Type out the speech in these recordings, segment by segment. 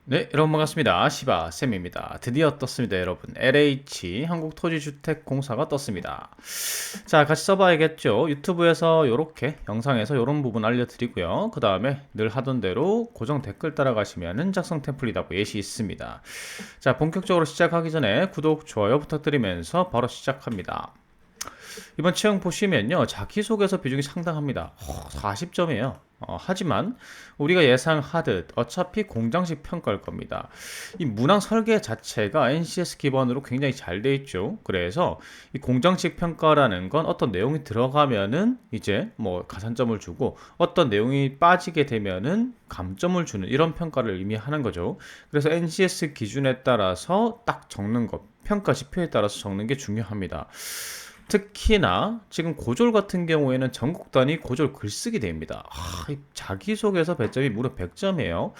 네, 여러분 반갑습니다. 시바쌤입니다. 드디어 떴습니다, 여러분. LH 한국토지주택공사가 떴습니다. 자, 같이 써봐야겠죠. 유튜브에서 요렇게 영상에서 요런 부분 알려드리고요. 그 다음에 늘 하던 대로 고정 댓글 따라가시면은 작성 템플릿하고 예시 있습니다. 자, 본격적으로 시작하기 전에 구독, 좋아요 부탁드리면서 바로 시작합니다. 이번 채용 보시면요, 자기소개서 비중이 상당합니다. 40점이에요. 하지만 우리가 예상하듯 어차피 공장식 평가일 겁니다. 이 문항 설계 자체가 NCS 기반으로 굉장히 잘 돼 있죠. 그래서 이 공장식 평가라는 건 어떤 내용이 들어가면은 이제 뭐 가산점을 주고 어떤 내용이 빠지게 되면은 감점을 주는 이런 평가를 의미하는 거죠. 그래서 NCS 기준에 따라서 딱 적는 것, 평가 지표에 따라서 적는 게 중요합니다. 특히나 지금 고졸 같은 경우에는 전국 단위 고졸 글쓰기 대회입니다. 자기소개서 배점이 무려 100점이에요.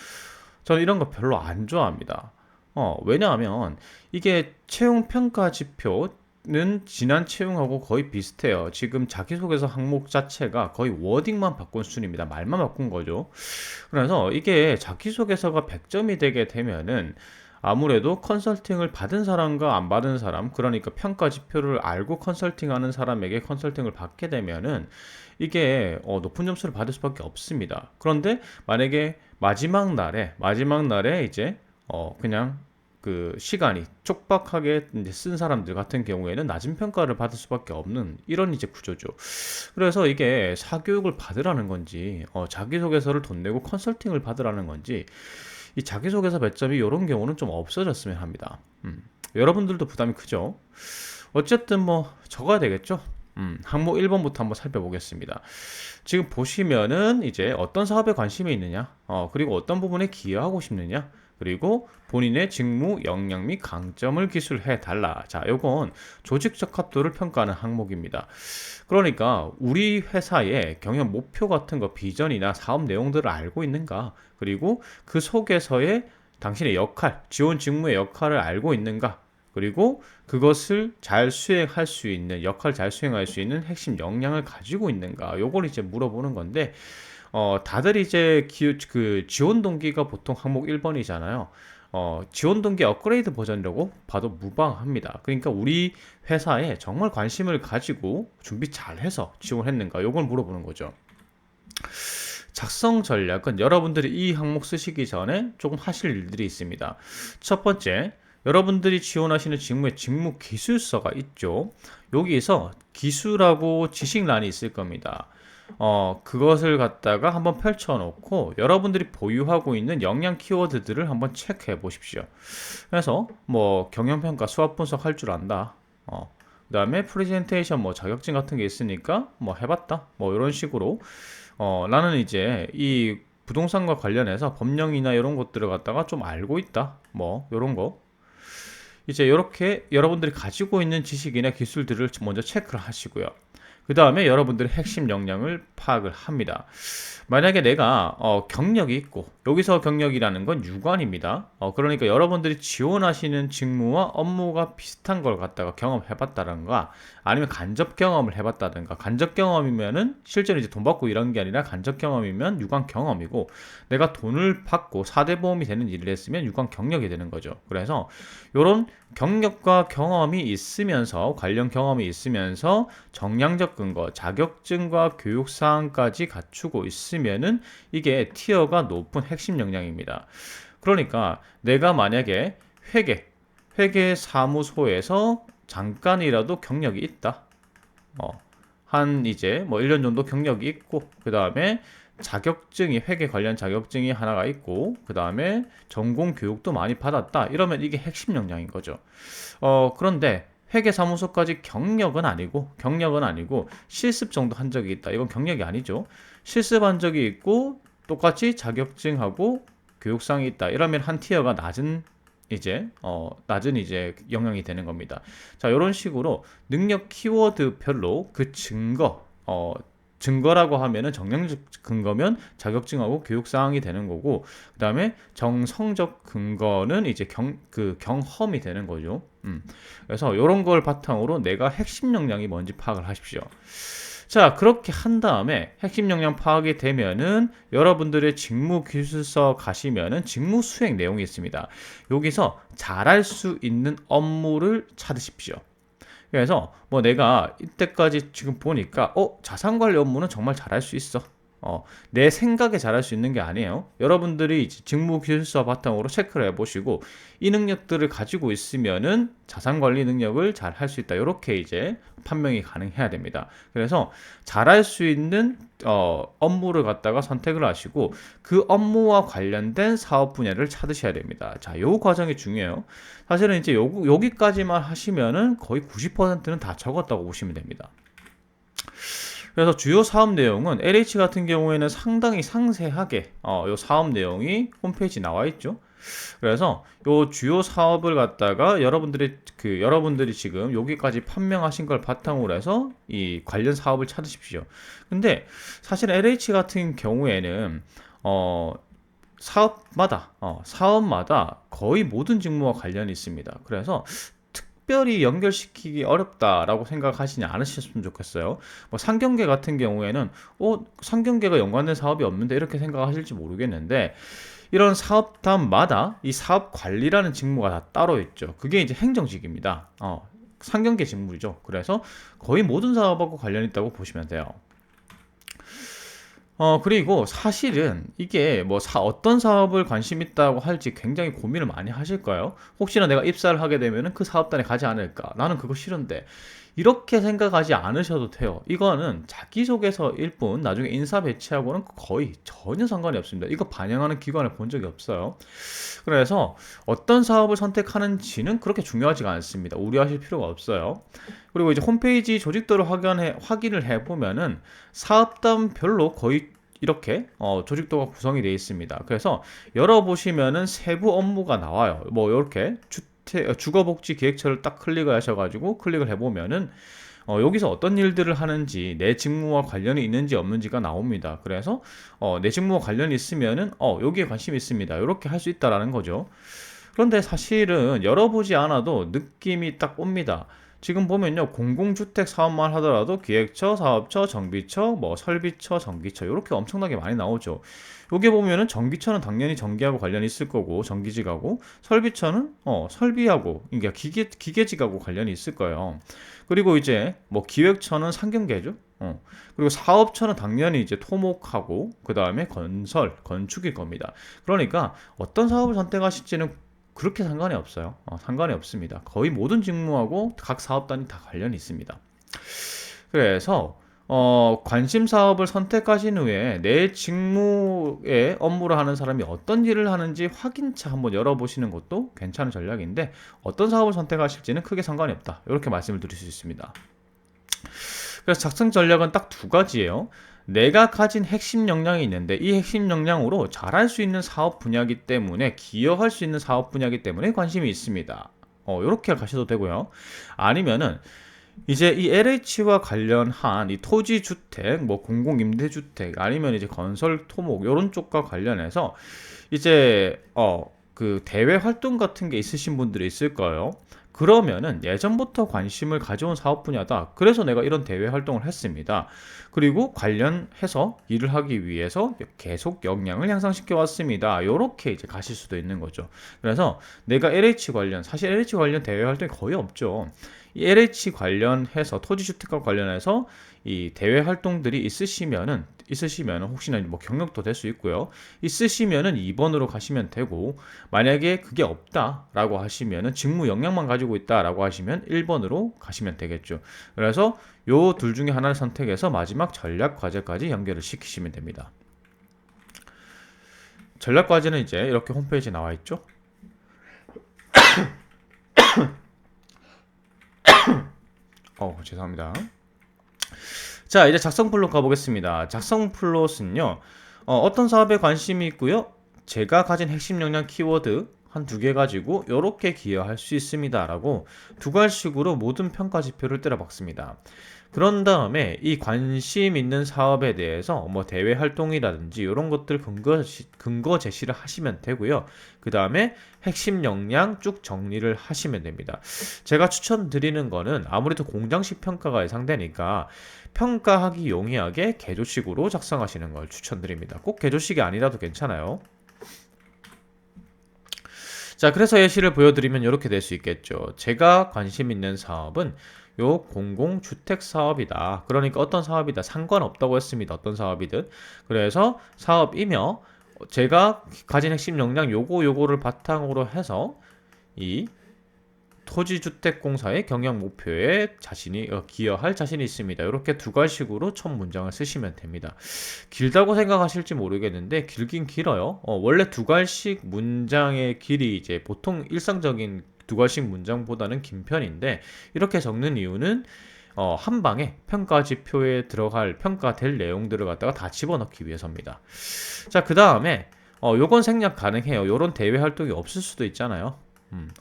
저는 이런 거 별로 안 좋아합니다. 왜냐하면 이게 채용 평가 지표는 지난 채용하고 거의 비슷해요. 지금 자기소개서 항목 자체가 거의 워딩만 바꾼 수준입니다. 말만 바꾼 거죠. 그래서 이게 자기소개서가 100점이 되게 되면은 아무래도 컨설팅을 받은 사람과 안 받은 사람, 그러니까 평가 지표를 알고 컨설팅하는 사람에게 컨설팅을 받게 되면은 이게 높은 점수를 받을 수밖에 없습니다. 그런데 만약에 마지막 날에 이제 그냥 그 시간이 촉박하게 이제 쓴 사람들 같은 경우에는 낮은 평가를 받을 수밖에 없는 이런 이제 구조죠. 그래서 이게 사교육을 받으라는 건지 자기소개서를 돈 내고 컨설팅을 받으라는 건지 이 자기소개서 배점이 이런 경우는 좀 없어졌으면 합니다. 여러분들도 부담이 크죠? 어쨌든 뭐 적어야 되겠죠? 항목 1번부터 한번 살펴보겠습니다. 지금 보시면은 이제 어떤 사업에 관심이 있느냐, 그리고 어떤 부분에 기여하고 싶느냐, 그리고 본인의 직무, 역량 및 강점을 기술해 달라. 자, 요건 조직 적합도를 평가하는 항목입니다. 그러니까 우리 회사의 경영 목표 같은 거, 비전이나 사업 내용들을 알고 있는가? 그리고 그 속에서의 당신의 역할, 지원 직무의 역할을 알고 있는가? 그리고 그것을 잘 수행할 수 있는, 역할 잘 수행할 수 있는 핵심 역량을 가지고 있는가? 요걸 이제 물어보는 건데, 다들 이제 그 지원 동기가 보통 항목 1번이잖아요. 지원 동기 업그레이드 버전이라고 봐도 무방합니다. 그러니까 우리 회사에 정말 관심을 가지고 준비 잘 해서 지원했는가? 요걸 물어보는 거죠. 작성 전략은 여러분들이 이 항목 쓰시기 전에 조금 하실 일들이 있습니다. 첫 번째, 여러분들이 지원하시는 직무에 직무 기술서가 있죠. 여기에서 기술하고 지식란이 있을 겁니다. 그것을 갖다가 한번 펼쳐놓고 여러분들이 보유하고 있는 역량 키워드들을 한번 체크해 보십시오. 그래서 뭐 경영평가 수학 분석 할 줄 안다. 그 다음에 프레젠테이션 뭐 자격증 같은 게 있으니까 뭐 해봤다. 뭐 이런 식으로 나는 이제 이 부동산과 관련해서 법령이나 이런 것들을 갖다가 좀 알고 있다. 뭐 이런 거. 이제 이렇게 여러분들이 가지고 있는 지식이나 기술들을 먼저 체크를 하시고요. 그 다음에 여러분들의 핵심 역량을 파악을 합니다. 만약에 내가 경력이 있고, 여기서 경력이라는 건 유관입니다. 그러니까 여러분들이 지원하시는 직무와 업무가 비슷한 걸 갖다가 경험해봤다던가, 아니면 간접 경험을 해봤다던가. 간접 경험이면은 실제로 이제 돈 받고 일한 게 아니라 간접 경험이면 유관 경험이고, 내가 돈을 받고 4대 보험이 되는 일을 했으면 유관 경력이 되는 거죠. 그래서 이런 경력과 경험이 있으면서, 관련 경험이 있으면서 정량적 근거, 자격증과 교육사항까지 갖추고 있으면은 이게 티어가 높은 핵심 역량입니다. 그러니까 내가 만약에 회계 사무소에서 잠깐이라도 경력이 있다. 한 이제 뭐 1년 정도 경력이 있고, 그 다음에 자격증이, 회계 관련 자격증이 하나가 있고, 그 다음에 전공 교육도 많이 받았다. 이러면 이게 핵심 역량인 거죠. 그런데 회계사무소까지 경력은 아니고 실습 정도 한 적이 있다. 이건 경력이 아니죠. 실습한 적이 있고 똑같이 자격증하고 교육상이 있다. 이러면 한 티어가 낮은 이제 영향이 되는 겁니다. 자, 이런 식으로 능력 키워드별로 그 증거라고 하면은 정량적 근거면 자격증하고 교육사항이 되는 거고, 그 다음에 정성적 근거는 이제 그 경험이 되는 거죠. 그래서 이런 걸 바탕으로 내가 핵심 역량이 뭔지 파악을 하십시오. 자, 그렇게 한 다음에 핵심 역량 파악이 되면은 여러분들의 직무 기술서 가시면은 직무 수행 내용이 있습니다. 여기서 잘할 수 있는 업무를 찾으십시오. 그래서 뭐 내가 이때까지 지금 보니까 자산관리 업무는 정말 잘할 수 있어. 내 생각에 잘할 수 있는 게 아니에요. 여러분들이 이제 직무 기술서 바탕으로 체크를 해보시고 이 능력들을 가지고 있으면은 자산관리 능력을 잘 할 수 있다. 이렇게 이제 판명이 가능해야 됩니다. 그래서 잘할 수 있는 업무를 갖다가 선택을 하시고 그 업무와 관련된 사업 분야를 찾으셔야 됩니다. 자, 요 과정이 중요해요. 사실은 이제 여기까지만 하시면은 거의 90%는 다 적었다고 보시면 됩니다. 그래서 주요 사업 내용은 LH 같은 경우에는 상당히 상세하게 요 사업 내용이 홈페이지 나와 있죠. 그래서 요 주요 사업을 갖다가 여러분들이 지금 여기까지 판명하신 걸 바탕으로 해서 이 관련 사업을 찾으십시오. 근데 사실 LH 같은 경우에는 사업마다 거의 모든 직무와 관련이 있습니다. 그래서 특별히 연결시키기 어렵다라고 생각하시지 않으셨으면 좋겠어요. 뭐 상경계 같은 경우에는 상경계가 연관된 사업이 없는데 이렇게 생각하실지 모르겠는데 이런 사업단마다 이 사업 관리라는 직무가 다 따로 있죠. 그게 이제 행정직입니다. 상경계 직무이죠. 그래서 거의 모든 사업하고 관련이 있다고 보시면 돼요. 그리고 사실은 이게 뭐 어떤 사업을 관심 있다고 할지 굉장히 고민을 많이 하실 거예요. 혹시나 내가 입사를 하게 되면은 그 사업단에 가지 않을까? 나는 그거 싫은데. 이렇게 생각하지 않으셔도 돼요. 이거는 자기소개서일 뿐, 나중에 인사 배치하고는 거의 전혀 상관이 없습니다. 이거 반영하는 기관을 본 적이 없어요. 그래서 어떤 사업을 선택하는지는 그렇게 중요하지가 않습니다. 우려하실 필요가 없어요. 그리고 이제 홈페이지 조직도를 확인을 해보면은 사업단별로 거의 이렇게 조직도가 구성이 되어 있습니다. 그래서 열어보시면은 세부 업무가 나와요. 뭐 이렇게 주거복지 기획처를 딱 클릭을 하셔가지고 클릭을 해보면은 여기서 어떤 일들을 하는지 내 직무와 관련이 있는지 없는지가 나옵니다. 그래서 내 직무와 관련이 있으면은 여기에 관심이 있습니다. 이렇게 할 수 있다라는 거죠. 그런데 사실은 열어보지 않아도 느낌이 딱 옵니다. 지금 보면요, 공공주택 사업만 하더라도 기획처, 사업처, 정비처, 뭐 설비처, 전기처 이렇게 엄청나게 많이 나오죠. 여기 보면은 전기처는 당연히 전기하고 관련이 있을 거고 전기직하고, 설비처는 설비하고, 그러니까 기계직하고 관련이 있을 거예요. 그리고 이제 뭐 기획처는 상경계죠. 그리고 사업처는 당연히 이제 토목하고 그 다음에 건설, 건축일 겁니다. 그러니까 어떤 사업을 선택하실지는 그렇게 상관이 없어요. 상관이 없습니다. 거의 모든 직무하고 각 사업단이 다 관련이 있습니다. 그래서 관심 사업을 선택하신 후에 내 직무의 업무를 하는 사람이 어떤 일을 하는지 확인차 한번 열어보시는 것도 괜찮은 전략인데, 어떤 사업을 선택하실지는 크게 상관이 없다. 이렇게 말씀을 드릴 수 있습니다. 그래서 작성 전략은 딱 두 가지예요. 내가 가진 핵심 역량이 있는데 이 핵심 역량으로 잘할 수 있는 사업 분야이기 때문에, 기여할 수 있는 사업 분야이기 때문에 관심이 있습니다. 이렇게 가셔도 되고요. 아니면은 이제 이 LH와 관련한 이 토지주택, 뭐 공공임대주택, 아니면 이제 건설, 토목 이런 쪽과 관련해서 이제 그 대외 활동 같은 게 있으신 분들이 있을 거예요. 그러면은 예전부터 관심을 가져온 사업 분야다. 그래서 내가 이런 대외 활동을 했습니다. 그리고 관련해서 일을 하기 위해서 계속 역량을 향상시켜 왔습니다. 이렇게 이제 가실 수도 있는 거죠. 그래서 내가 사실 LH 관련 대외 활동이 거의 없죠. 이 LH 관련해서 토지주택과 관련해서 이 대외 활동들이 있으시면은 혹시나 뭐 경력도 될 수 있고요. 있으시면은 2번으로 가시면 되고, 만약에 그게 없다라고 하시면은 직무 역량만 가지고 있다라고 하시면 1번으로 가시면 되겠죠. 그래서 요 둘 중에 하나를 선택해서 마지막 전략 과제까지 연결을 시키시면 됩니다. 전략 과제는 이제 이렇게 홈페이지에 나와 있죠. 죄송합니다. 자, 이제 작성 플롯 가보겠습니다. 작성 플롯은요, 어떤 사업에 관심이 있고요, 제가 가진 핵심 역량 키워드 한 두 개 가지고 요렇게 기여할 수 있습니다라고 두 갈식으로 모든 평가 지표를 때려박습니다. 그런 다음에 이 관심 있는 사업에 대해서 뭐 대외 활동이라든지 이런 것들 근거 제시를 하시면 되고요. 그 다음에 핵심 역량 쭉 정리를 하시면 됩니다. 제가 추천드리는 거는 아무래도 공장식 평가가 예상되니까 평가하기 용이하게 개조식으로 작성하시는 걸 추천드립니다. 꼭 개조식이 아니라도 괜찮아요. 자, 그래서 예시를 보여드리면 이렇게 될 수 있겠죠. 제가 관심 있는 사업은 요 공공주택 사업이다. 그러니까 어떤 사업이다. 상관없다고 했습니다. 어떤 사업이든. 그래서 사업이며 제가 가진 핵심 역량 요거를 바탕으로 해서 이 토지주택공사의 경영 목표에 자신이 기여할 자신이 있습니다. 이렇게 두 갈식으로 첫 문장을 쓰시면 됩니다. 길다고 생각하실지 모르겠는데 길긴 길어요. 원래 두 갈식 문장의 길이 이제 보통 일상적인 두 갈식 문장보다는 긴 편인데 이렇게 적는 이유는 한 방에 평가 지표에 들어갈 평가될 내용들을 갖다가 다 집어넣기 위해서입니다. 자, 그 다음에 요건 생략 가능해요. 요런 대외 활동이 없을 수도 있잖아요.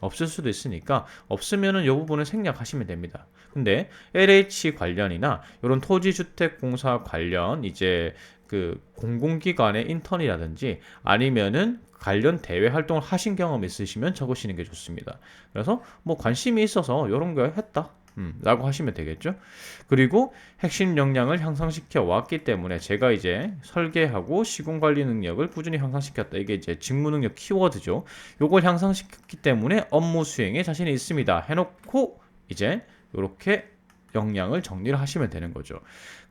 없을 수도 있으니까 없으면은 이 부분을 생략하시면 됩니다. 근데 LH 관련이나 이런 토지주택공사 관련 이제 그 공공기관의 인턴이라든지 아니면은 관련 대외 활동을 하신 경험 있으시면 적으시는 게 좋습니다. 그래서 뭐 관심이 있어서 이런 거 했다. 라고 하시면 되겠죠. 그리고 핵심 역량을 향상시켜 왔기 때문에 제가 이제 설계하고 시공 관리 능력을 꾸준히 향상시켰다. 이게 이제 직무 능력 키워드죠. 요걸 향상시켰기 때문에 업무 수행에 자신이 있습니다. 해놓고 이제 이렇게 역량을 정리를 하시면 되는 거죠.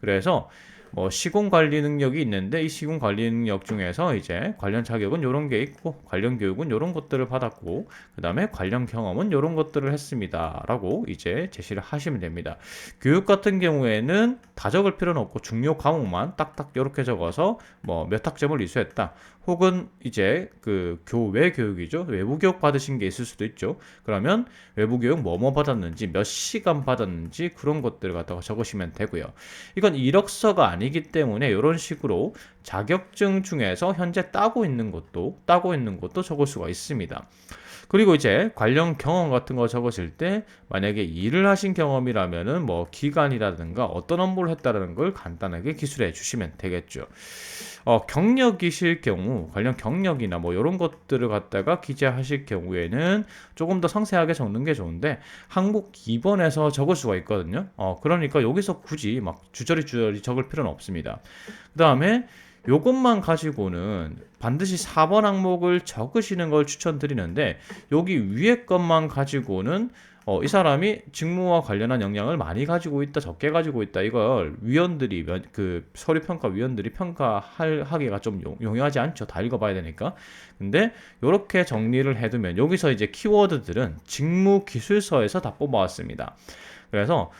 그래서 뭐 시공 관리 능력이 있는데 이 시공 관리 능력 중에서 이제 관련 자격은 이런 게 있고 관련 교육은 이런 것들을 받았고 그 다음에 관련 경험은 이런 것들을 했습니다 라고 이제 제시를 하시면 됩니다. 교육 같은 경우에는 다 적을 필요는 없고 중요 과목만 딱딱 이렇게 적어서 뭐 몇 학점을 이수했다 혹은 이제 그 교외 교육이죠. 외부 교육 받으신 게 있을 수도 있죠. 그러면 외부 교육 뭐뭐 받았는지 몇 시간 받았는지 그런 것들을 갖다가 적으시면 되고요. 이건 이력서가 아니기 때문에 이런 식으로 자격증 중에서 현재 따고 있는 것도 적을 수가 있습니다. 그리고 이제 관련 경험 같은 거 적으실 때 만약에 일을 하신 경험이라면은 뭐 기간이라든가 어떤 업무를 했다는 걸 간단하게 기술해 주시면 되겠죠. 경력이실 경우 관련 경력이나 뭐 이런 것들을 갖다가 기재하실 경우에는 조금 더 상세하게 적는 게 좋은데 항목 2번에서 적을 수가 있거든요. 그러니까 여기서 굳이 막 주저리 적을 필요는 없습니다. 그 다음에 요것만 가지고는 반드시 4번 항목을 적으시는 걸 추천드리는데 여기 위에 것만 가지고는 이 사람이 직무와 관련한 역량을 많이 가지고 있다, 적게 가지고 있다. 이걸 위원들이 그 서류평가 위원들이 평가하기가 좀 용이하지 않죠. 다 읽어봐야 되니까. 근데 이렇게 정리를 해두면 여기서 이제 키워드들은 직무 기술서에서 다 뽑아왔습니다. 그래서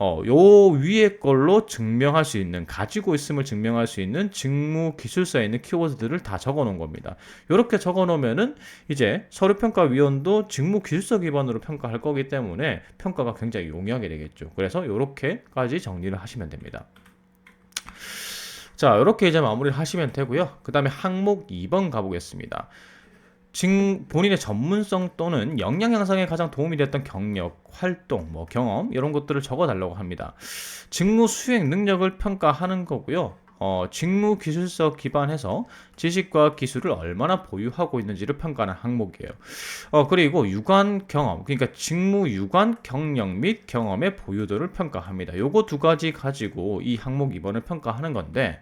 요 위에 걸로 증명할 수 있는 가지고 있음을 증명할 수 있는 직무 기술서에 있는 키워드들을 다 적어 놓은 겁니다. 이렇게 적어 놓으면은 이제 서류평가위원도 직무 기술서 기반으로 평가할 거기 때문에 평가가 굉장히 용이하게 되겠죠. 그래서 이렇게까지 정리를 하시면 됩니다. 자, 이렇게 이제 마무리를 하시면 되고요. 그 다음에 항목 2번 가보겠습니다. 본인의 전문성 또는 역량 향상에 가장 도움이 됐던 경력, 활동, 뭐 경험 이런 것들을 적어달라고 합니다. 직무 수행 능력을 평가하는 거고요. 직무 기술서 기반해서 지식과 기술을 얼마나 보유하고 있는지를 평가하는 항목이에요. 그리고 유관 경험, 그러니까 직무 유관 경력 및 경험의 보유도를 평가합니다. 요거 두 가지 가지고 이 항목 2번을 평가하는 건데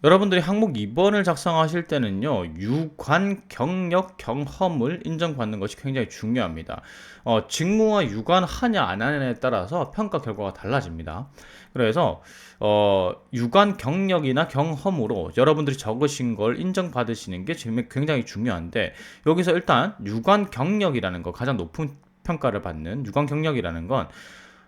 여러분들이 항목 2번을 작성하실 때는요, 유관, 경력, 경험을 인정받는 것이 굉장히 중요합니다. 직무와 유관하냐 안 하냐에 따라서 평가 결과가 달라집니다. 그래서 유관 경력이나 경험으로 여러분들이 적으신 걸 인정받으시는 게 굉장히 중요한데 여기서 일단 유관 경력이라는 거 가장 높은 평가를 받는 유관 경력이라는 건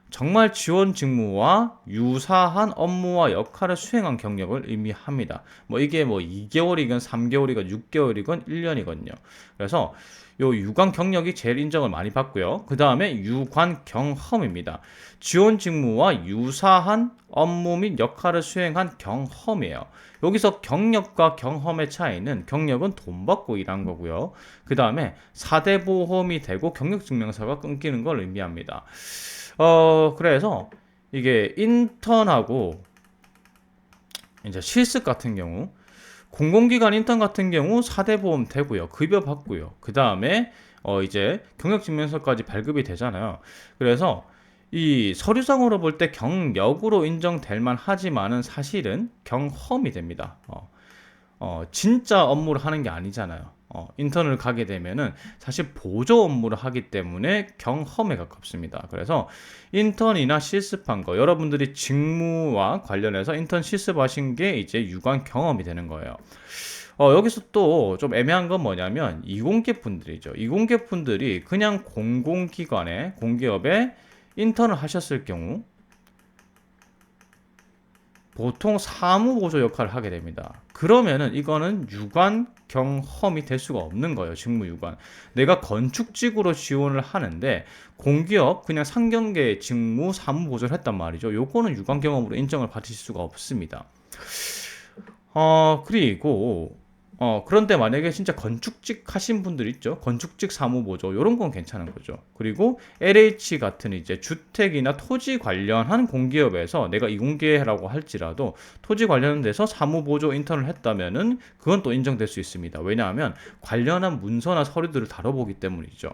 정말 지원 직무와 유사한 업무와 역할을 수행한 경력을 의미합니다. 뭐 이게 뭐 2개월이건 3개월이건 6개월이건 1년이거든요. 그래서 요 유관 경력이 제일 인정을 많이 받고요. 그 다음에 유관 경험입니다. 지원 직무와 유사한 업무 및 역할을 수행한 경험이에요. 여기서 경력과 경험의 차이는 경력은 돈 받고 일한 거고요. 그 다음에 4대 보험이 되고 경력증명서가 끊기는 걸 의미합니다. 그래서 이게 인턴하고 이제 실습 같은 경우 공공기관 인턴 같은 경우 4대 보험 되고요. 급여 받고요. 그 다음에 이제 경력증명서까지 발급이 되잖아요. 그래서 이 서류상으로 볼 때 경력으로 인정될 만하지만은 사실은 경험이 됩니다. 진짜 업무를 하는 게 아니잖아요. 인턴을 가게 되면은 사실 보조 업무를 하기 때문에 경험에 가깝습니다. 그래서 인턴이나 실습한 거, 여러분들이 직무와 관련해서 인턴 실습하신 게 이제 유관 경험이 되는 거예요. 여기서 또 좀 애매한 건 뭐냐면 이공계 분들이죠. 이공계 분들이 그냥 공공기관에, 공기업에 인턴을 하셨을 경우 보통 사무보조 역할을 하게 됩니다. 그러면은 이거는 유관 경험이 될 수가 없는 거예요. 직무유관. 내가 건축직으로 지원을 하는데 공기업 그냥 상경계 직무 사무보조를 했단 말이죠. 요거는 유관 경험으로 인정을 받으실 수가 없습니다. 그리고 그런데 만약에 진짜 건축직 하신 분들 있죠. 건축직 사무보조 요런 건 괜찮은 거죠. 그리고 LH 같은 이제 주택이나 토지 관련한 공기업에서 내가 이공계라고 할지라도 토지 관련돼서 사무보조 인턴을 했다면은 그건 또 인정될 수 있습니다. 왜냐하면 관련한 문서나 서류들을 다뤄보기 때문이죠.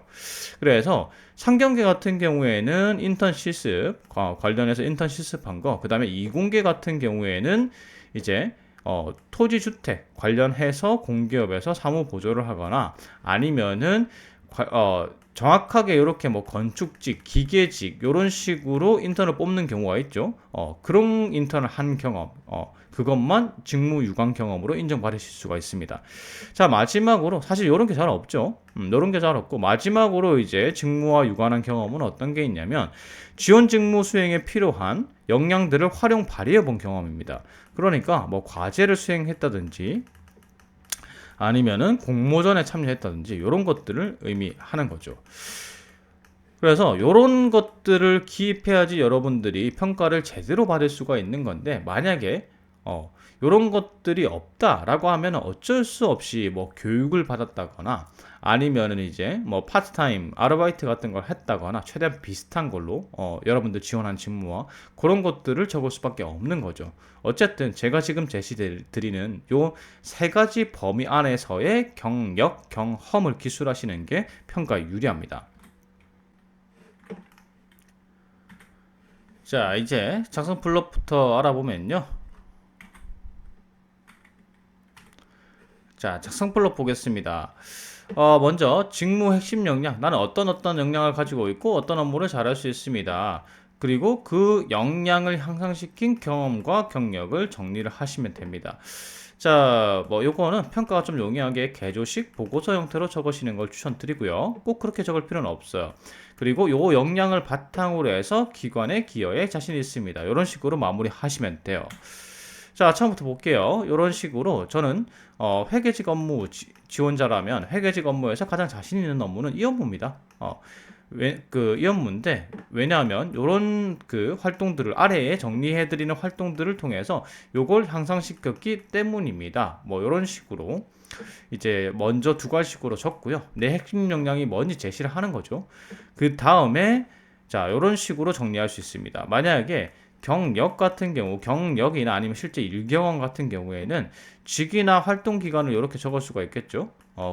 그래서 상경계 같은 경우에는 인턴 실습 관련해서 인턴 실습한 거, 그 다음에 이공계 같은 경우에는 이제 토지 주택 관련해서 공기업에서 사무 보조를 하거나 아니면은 정확하게 이렇게 뭐 건축직, 기계직 이런 식으로 인턴을 뽑는 경우가 있죠. 그런 인턴을 한 경험, 그것만 직무 유관 경험으로 인정받으실 수가 있습니다. 자, 마지막으로 사실 이런 게 잘 없죠. 이런 게 잘 없고 마지막으로 이제 직무와 유관한 경험은 어떤 게 있냐면 지원 직무 수행에 필요한 역량들을 활용 발휘해 본 경험입니다. 그러니까 뭐 과제를 수행했다든지 아니면은 공모전에 참여했다든지 이런 것들을 의미하는 거죠. 그래서 이런 것들을 기입해야지 여러분들이 평가를 제대로 받을 수가 있는 건데 만약에 이런 것들이 없다라고 하면 어쩔 수 없이 뭐 교육을 받았다거나 아니면은 이제 뭐 파트타임 아르바이트 같은 걸 했다거나 최대한 비슷한 걸로 여러분들 지원한 직무와 그런 것들을 적을 수밖에 없는 거죠. 어쨌든 제가 지금 제시드리는 요 세 가지 범위 안에서의 경력, 경험을 기술하시는 게 평가에 유리합니다. 자, 이제 작성 블록부터 알아보면요. 자, 작성 블록 보겠습니다. 먼저 직무 핵심 역량. 나는 어떤 역량을 가지고 있고 어떤 업무를 잘할 수 있습니다. 그리고 그 역량을 향상시킨 경험과 경력을 정리를 하시면 됩니다. 자, 뭐 요거는 평가가 좀 용이하게 개조식 보고서 형태로 적으시는 걸 추천드리고요. 꼭 그렇게 적을 필요는 없어요. 그리고 요 역량을 바탕으로 해서 기관의 기여에 자신 있습니다. 이런 식으로 마무리하시면 돼요. 자, 처음부터 볼게요. 이런 식으로 저는 회계직 업무 지원자라면 회계직 업무에서 가장 자신 있는 업무는 이 업무입니다. 이 업무인데 왜냐하면 이런 그 활동들을 아래에 정리해드리는 활동들을 통해서 요걸 향상시켰기 때문입니다. 뭐 이런 식으로 이제 먼저 두 가지식으로 적고요. 내 핵심 역량이 뭔지 제시를 하는 거죠. 그 다음에 자 이런 식으로 정리할 수 있습니다. 만약에 경력 같은 경우 경력이나 아니면 실제 일경험 같은 경우에는 직위나 활동 기간을 이렇게 적을 수가 있겠죠.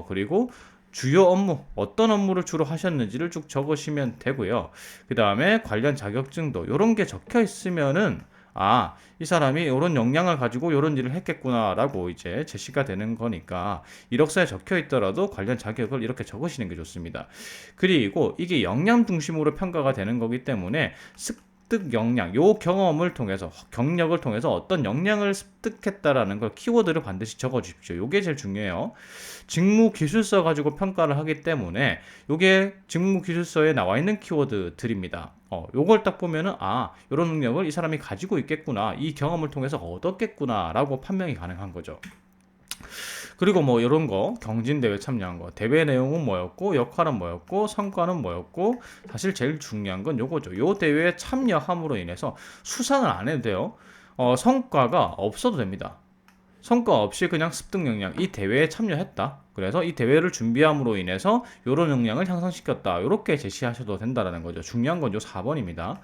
그리고 주요 업무, 어떤 업무를 주로 하셨는지를 쭉 적으시면 되고요. 그 다음에 관련 자격증도 이런 게 적혀 있으면은 이 사람이 이런 역량을 가지고 이런 일을 했겠구나라고 이제 제시가 되는 거니까 이력서에 적혀 있더라도 관련 자격을 이렇게 적으시는 게 좋습니다. 그리고 이게 역량 중심으로 평가가 되는 거기 때문에 습득 역량, 요 경험을 통해서 경력을 통해서 어떤 역량을 습득했다라는 걸 키워드를 반드시 적어 주십시오. 요게 제일 중요해요. 직무 기술서 가지고 평가를 하기 때문에 요게 직무 기술서에 나와 있는 키워드들입니다. 요걸 딱 보면은 요런 능력을 이 사람이 가지고 있겠구나, 이 경험을 통해서 얻었겠구나 라고 판명이 가능한 거죠. 그리고 뭐 이런 거, 경진대회 참여한 거, 대회 내용은 뭐였고, 역할은 뭐였고, 성과는 뭐였고, 사실 제일 중요한 건 요거죠. 요 대회에 참여함으로 인해서 수상을 안 해도 돼요. 성과가 없어도 됩니다. 성과 없이 그냥 습득 역량, 이 대회에 참여했다, 그래서 이 대회를 준비함으로 인해서 이런 역량을 향상시켰다, 이렇게 제시하셔도 된다라는 거죠. 중요한 건 요 4번입니다.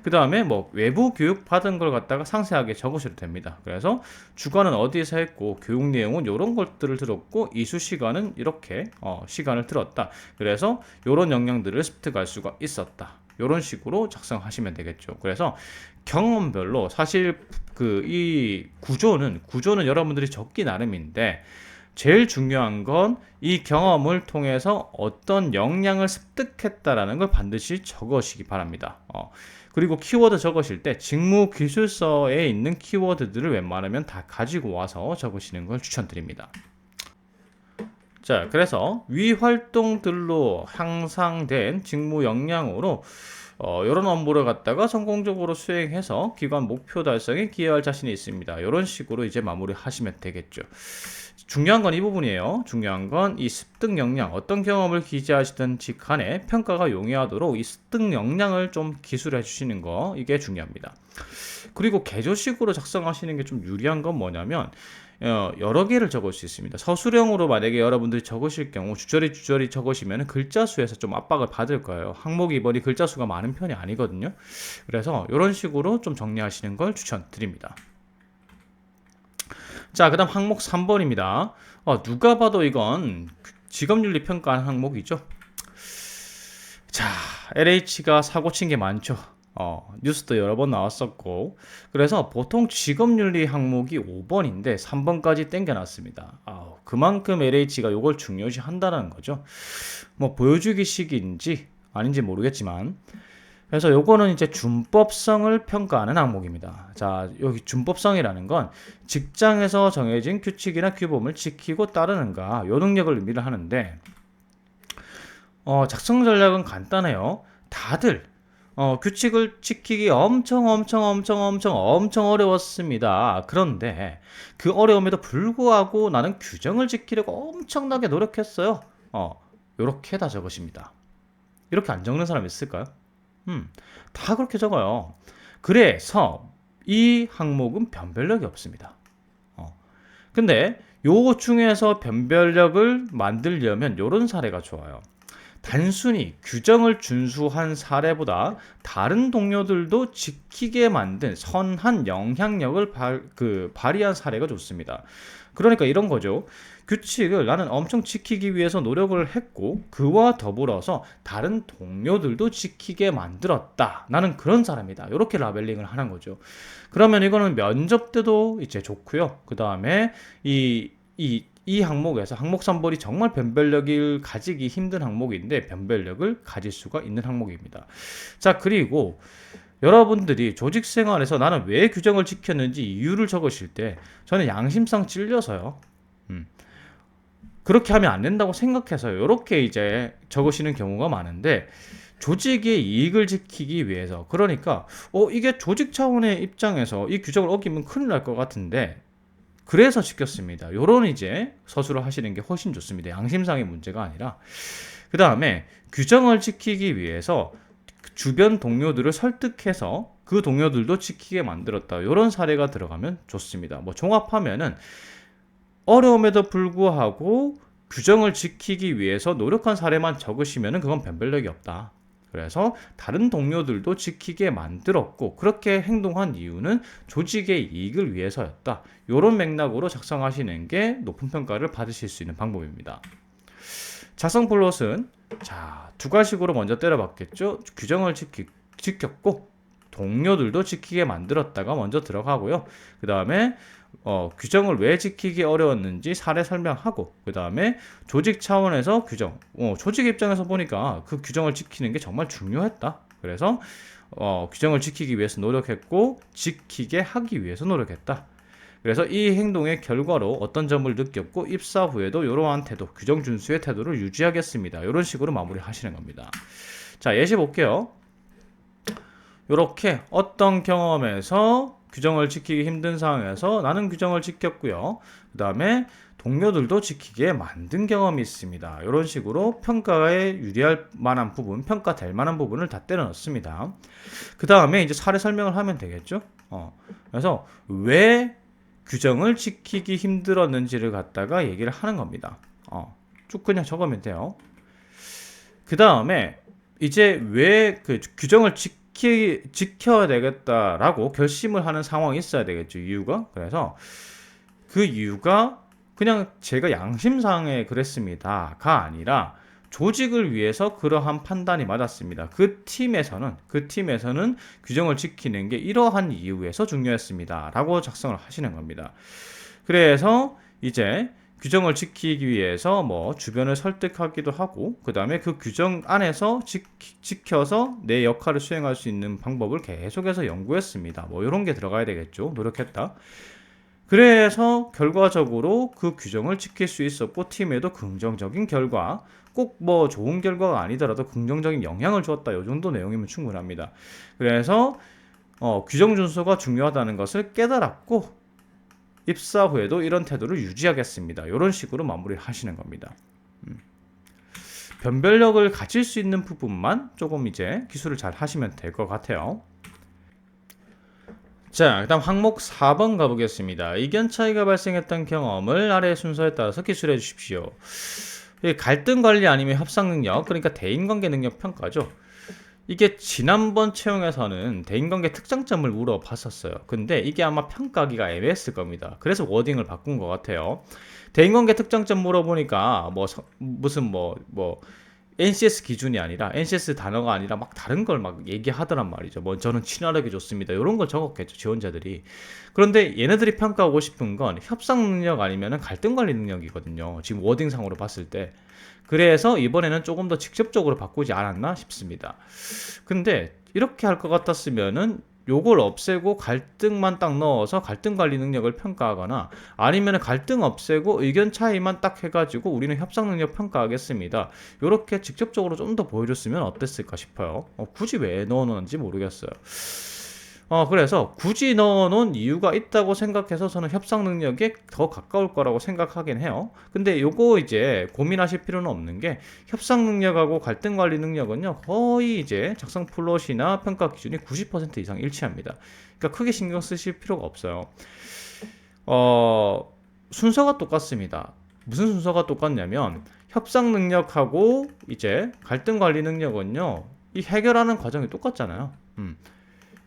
그 다음에 뭐 외부 교육 받은 걸 갖다가 상세하게 적으셔도 됩니다. 그래서 주관은 어디에서 했고, 교육 내용은 이런 것들을 들었고, 이수 시간은 이렇게 시간을 들었다, 그래서 이런 역량들을 습득할 수가 있었다, 이런 식으로 작성하시면 되겠죠. 그래서 경험별로 사실 이 구조는 여러분들이 적기 나름인데, 제일 중요한 건 이 경험을 통해서 어떤 역량을 습득했다라는 걸 반드시 적으시기 바랍니다. 그리고 키워드 적으실 때 직무 기술서에 있는 키워드들을 웬만하면 다 가지고 와서 적으시는 걸 추천드립니다. 자, 그래서 위 활동들로 향상된 직무 역량으로 이런 업무를 갖다가 성공적으로 수행해서 기관 목표 달성에 기여할 자신이 있습니다. 이런 식으로 이제 마무리 하시면 되겠죠. 중요한 건 이 부분이에요. 중요한 건 이 습득 역량, 어떤 경험을 기재하시든지 간에 평가가 용이하도록 이 습득 역량을 좀 기술해 주시는 거, 이게 중요합니다. 그리고 개조식으로 작성하시는 게 좀 유리한 건 뭐냐면, 여러 개를 적을 수 있습니다. 서술형으로 만약에 여러분들이 적으실 경우 주저리 적으시면 글자 수에서 좀 압박을 받을 거예요. 항목 2번이 글자 수가 많은 편이 아니거든요. 그래서 이런 식으로 좀 정리하시는 걸 추천드립니다. 자, 그 다음 항목 3번입니다. 누가 봐도 이건 직업윤리 평가하는 항목이죠. 자, LH가 사고 친 게 많죠. 뉴스도 여러 번 나왔었고, 그래서 보통 직업윤리 항목이 5번인데 3번까지 땡겨놨습니다. 그만큼 LH가 이걸 중요시 한다는 거죠. 뭐 보여주기식인지 아닌지 모르겠지만, 그래서 요거는 이제 준법성을 평가하는 항목입니다. 자, 여기 준법성이라는 건 직장에서 정해진 규칙이나 규범을 지키고 따르는가, 요 능력을 의미를 하는데, 작성 전략은 간단해요. 다들 규칙을 지키기 엄청 어려웠습니다. 그런데 그 어려움에도 불구하고 나는 규정을 지키려고 엄청나게 노력했어요. 요렇게 다 적으십니다. 이렇게 안 적는 사람 있을까요? 다 그렇게 적어요. 그래서 이 항목은 변별력이 없습니다. 근데 요 중에서 변별력을 만들려면 요런 사례가 좋아요. 단순히 규정을 준수한 사례보다 다른 동료들도 지키게 만든 선한 영향력을 발휘한 사례가 좋습니다. 그러니까 이런 거죠. 규칙을 나는 엄청 지키기 위해서 노력을 했고, 그와 더불어서 다른 동료들도 지키게 만들었다, 나는 그런 사람이다, 이렇게 라벨링을 하는 거죠. 그러면 이거는 면접 때도 이제 좋고요. 그 다음에 이 항목에서 항목 3번이 정말 변별력을 가지기 힘든 항목인데 변별력을 가질 수가 있는 항목입니다. 자, 그리고 여러분들이 조직 생활에서 나는 왜 규정을 지켰는지 이유를 적으실 때, 저는 양심상 찔려서요. 그렇게 하면 안 된다고 생각해서 이렇게 이제 적으시는 경우가 많은데, 조직의 이익을 지키기 위해서, 그러니까 이게 조직 차원의 입장에서 이 규정을 어기면 큰일 날 것 같은데 그래서 지켰습니다, 요런 이제 서술을 하시는 게 훨씬 좋습니다. 양심상의 문제가 아니라. 그 다음에 규정을 지키기 위해서 주변 동료들을 설득해서 그 동료들도 지키게 만들었다, 요런 사례가 들어가면 좋습니다. 뭐 종합하면은 어려움에도 불구하고 규정을 지키기 위해서 노력한 사례만 적으시면 그건 변별력이 없다. 그래서 다른 동료들도 지키게 만들었고, 그렇게 행동한 이유는 조직의 이익을 위해서였다, 이런 맥락으로 작성하시는 게 높은 평가를 받으실 수 있는 방법입니다. 작성 플롯은 두 가지식으로 먼저 때려봤겠죠. 규정을 지켰고 동료들도 지키게 만들었다가 먼저 들어가고요. 그 다음에 규정을 왜 지키기 어려웠는지 사례 설명하고, 그 다음에 조직 차원에서 규정, 조직 입장에서 보니까 그 규정을 지키는 게 정말 중요했다, 그래서 규정을 지키기 위해서 노력했고 지키게 하기 위해서 노력했다, 그래서 이 행동의 결과로 어떤 점을 느꼈고 입사 후에도 이러한 태도, 규정 준수의 태도를 유지하겠습니다, 이런 식으로 마무리 하시는 겁니다. 자, 예시 볼게요. 요렇게 어떤 경험에서 규정을 지키기 힘든 상황에서 나는 규정을 지켰고요. 그 다음에 동료들도 지키게 만든 경험이 있습니다. 이런 식으로 평가에 유리할 만한 부분, 평가될 만한 부분을 다 때려 넣습니다. 그 다음에 이제 사례 설명을 하면 되겠죠. 그래서 왜 규정을 지키기 힘들었는지를 갖다가 얘기를 하는 겁니다. 쭉 그냥 적으면 돼요. 그 다음에 이제 왜 그 규정을 지켜야 되겠다라고 결심을 하는 상황이 있어야 되겠죠. 이유가. 그래서 그 이유가 그냥 제가 양심상에 그랬습니다가 아니라 조직을 위해서 그러한 판단이 맞았습니다. 그 팀에서는 규정을 지키는 게 이러한 이유에서 중요했습니다. 라고 작성을 하시는 겁니다. 그래서 이제 규정을 지키기 위해서 뭐 주변을 설득하기도 하고 그 다음에 그 규정 안에서 지켜서 내 역할을 수행할 수 있는 방법을 계속해서 연구했습니다. 뭐 이런 게 들어가야 되겠죠. 노력했다. 그래서 결과적으로 그 규정을 지킬 수 있었고 팀에도 긍정적인 결과, 꼭 뭐 좋은 결과가 아니더라도 긍정적인 영향을 주었다. 이 정도 내용이면 충분합니다. 그래서 규정 준수가 중요하다는 것을 깨달았고 입사 후에도 이런 태도를 유지하겠습니다. 이런 식으로 마무리를 하시는 겁니다. 변별력을 가질 수 있는 부분만 조금 이제 기술을 잘 하시면 될 것 같아요. 자, 그다음 항목 4번 가보겠습니다. 의견 차이가 발생했던 경험을 아래 순서에 따라서 기술해 주십시오. 갈등 관리 아니면 협상 능력, 그러니까 대인관계 능력 평가죠. 이게 지난번 채용에서는 대인관계 특장점을 물어봤었어요. 근데 이게 아마 평가하기가 애매했을 겁니다. 그래서 워딩을 바꾼 것 같아요. 대인관계 특장점 물어보니까 무슨 NCS 기준이 아니라 NCS 단어가 아니라 막 다른 걸 막 얘기하더란 말이죠. 뭐 저는 친화력이 좋습니다. 이런 걸 적었겠죠, 지원자들이. 그런데 얘네들이 평가하고 싶은 건 협상 능력 아니면 갈등 관리 능력이거든요. 지금 워딩상으로 봤을 때. 그래서 이번에는 조금 더 직접적으로 바꾸지 않았나 싶습니다. 근데 이렇게 할 것 같았으면은 요걸 없애고 갈등만 딱 넣어서 갈등 관리 능력을 평가하거나 아니면 갈등 없애고 의견 차이만 딱 해가지고 우리는 협상 능력 평가하겠습니다. 요렇게 직접적으로 좀 더 보여줬으면 어땠을까 싶어요. 굳이 왜 넣어놓는지 모르겠어요. 그래서 굳이 넣어놓은 이유가 있다고 생각해서 저는 협상 능력에 더 가까울 거라고 생각하긴 해요. 근데 요거 이제 고민하실 필요는 없는 게 협상 능력하고 갈등 관리 능력은요 거의 이제 작성 플롯이나 평가 기준이 90% 이상 일치합니다. 그러니까 크게 신경 쓰실 필요가 없어요. 순서가 똑같습니다. 무슨 순서가 똑같냐면 협상 능력하고 이제 갈등 관리 능력은요 이 해결하는 과정이 똑같잖아요.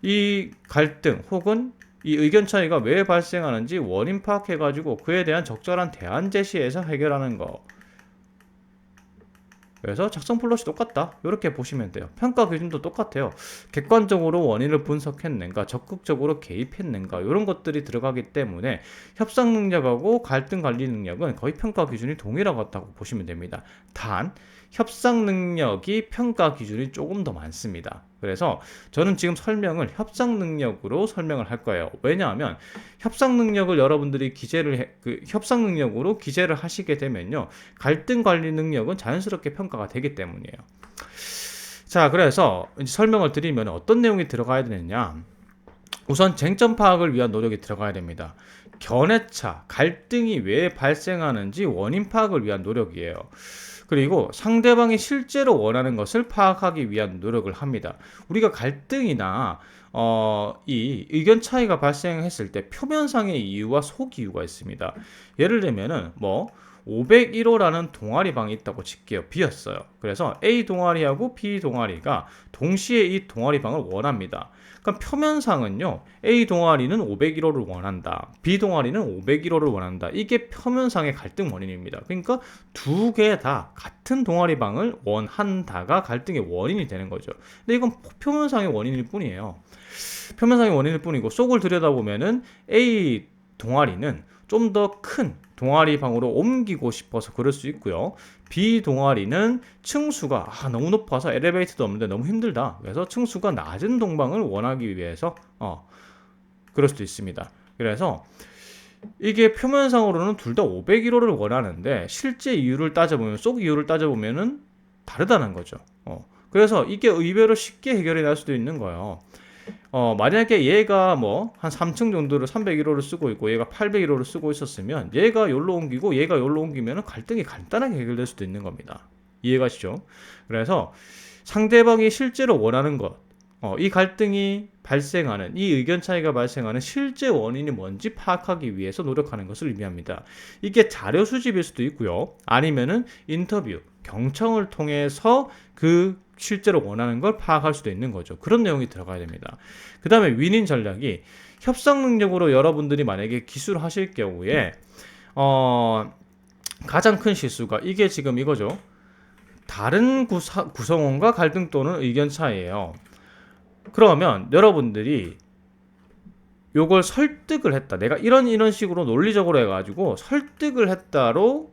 이 갈등 혹은 이 의견 차이가 왜 발생하는지 원인 파악해가지고 그에 대한 적절한 대안 제시해서 해결하는 거. 그래서 작성 플롯이 똑같다. 이렇게 보시면 돼요. 평가 기준도 똑같아요. 객관적으로 원인을 분석했는가, 적극적으로 개입했는가 이런 것들이 들어가기 때문에 협상 능력하고 갈등 관리 능력은 거의 평가 기준이 동일하다고 보시면 됩니다. 단 협상 능력이 평가 기준이 조금 더 많습니다. 그래서 저는 지금 설명을 협상 능력으로 설명을 할 거예요. 왜냐하면 협상 능력을 여러분들이 협상 능력으로 기재를 하시게 되면요. 갈등 관리 능력은 자연스럽게 평가가 되기 때문이에요. 자, 그래서 이제 설명을 드리면 어떤 내용이 들어가야 되느냐. 우선 쟁점 파악을 위한 노력이 들어가야 됩니다. 견해차, 갈등이 왜 발생하는지 원인 파악을 위한 노력이에요. 그리고 상대방이 실제로 원하는 것을 파악하기 위한 노력을 합니다. 우리가 갈등이나 이 의견 차이가 발생했을 때 표면상의 이유와 속이유가 있습니다. 예를 들면은 501호라는 동아리방이 있다고 칠게요. B였어요. 그래서 A 동아리하고 B 동아리가 동시에 이 동아리방을 원합니다. 그럼 표면상은요. A 동아리는 501호를 원한다. B 동아리는 501호를 원한다. 이게 표면상의 갈등 원인입니다. 그러니까 두 개 다 같은 동아리방을 원한다가 갈등의 원인이 되는 거죠. 근데 이건 표면상의 원인일 뿐이에요. 표면상의 원인일 뿐이고 속을 들여다보면은 A 동아리는 좀 더 큰 동아리 방으로 옮기고 싶어서 그럴 수 있고요. B 동아리는 층수가 너무 높아서 엘리베이터도 없는데 너무 힘들다. 그래서 층수가 낮은 동방을 원하기 위해서 그럴 수도 있습니다. 그래서 이게 표면상으로는 둘 다 501호를 원하는데 실제 이유를 따져보면 속 이유를 따져보면은 다르다는 거죠. 그래서 이게 의외로 쉽게 해결이 날 수도 있는 거예요. 만약에 얘가 뭐 한 3층 정도를 301호를 쓰고 있고 얘가 801호를 쓰고 있었으면 얘가 여기로 옮기고 얘가 여기로 옮기면 갈등이 간단하게 해결될 수도 있는 겁니다. 이해가시죠? 그래서 상대방이 실제로 원하는 것, 이 갈등이 발생하는, 이 의견 차이가 발생하는 실제 원인이 뭔지 파악하기 위해서 노력하는 것을 의미합니다. 이게 자료 수집일 수도 있고요. 아니면은 인터뷰, 경청을 통해서 그 실제로 원하는 걸 파악할 수도 있는 거죠. 그런 내용이 들어가야 됩니다. 그 다음에 윈윈 전략이 협상 능력으로 여러분들이 만약에 기술하실 경우에 가장 큰 실수가 이게 지금 이거죠. 다른 구성원과 갈등 또는 의견 차이예요. 그러면 여러분들이 요걸 설득을 했다. 내가 이런 식으로 논리적으로 해가지고 설득을 했다로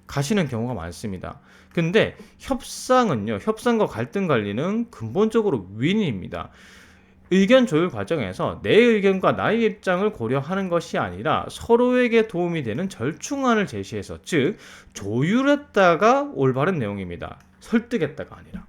가시는 경우가 많습니다. 근데 협상은요, 협상과 갈등 관리는 근본적으로 윈입니다. 의견 조율 과정에서 내 의견과 나의 입장을 고려하는 것이 아니라 서로에게 도움이 되는 절충안을 제시해서, 즉 조율했다가 올바른 내용입니다. 설득했다가 아니라.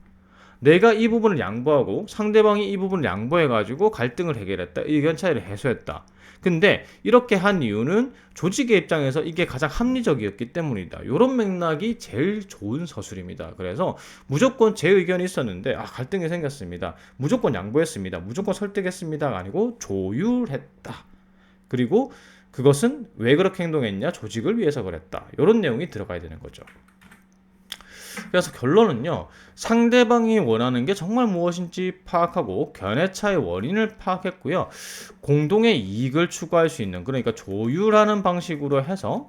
내가 이 부분을 양보하고 상대방이 이 부분을 양보해가지고 갈등을 해결했다. 의견 차이를 해소했다. 근데 이렇게 한 이유는 조직의 입장에서 이게 가장 합리적이었기 때문이다. 이런 맥락이 제일 좋은 서술입니다. 그래서 무조건 제 의견이 있었는데 갈등이 생겼습니다. 무조건 양보했습니다. 무조건 설득했습니다가 아니고 조율했다. 그리고 그것은 왜 그렇게 행동했냐? 조직을 위해서 그랬다. 이런 내용이 들어가야 되는 거죠. 그래서 결론은요, 상대방이 원하는 게 정말 무엇인지 파악하고 견해차의 원인을 파악했고요, 공동의 이익을 추구할 수 있는, 그러니까 조율하는 방식으로 해서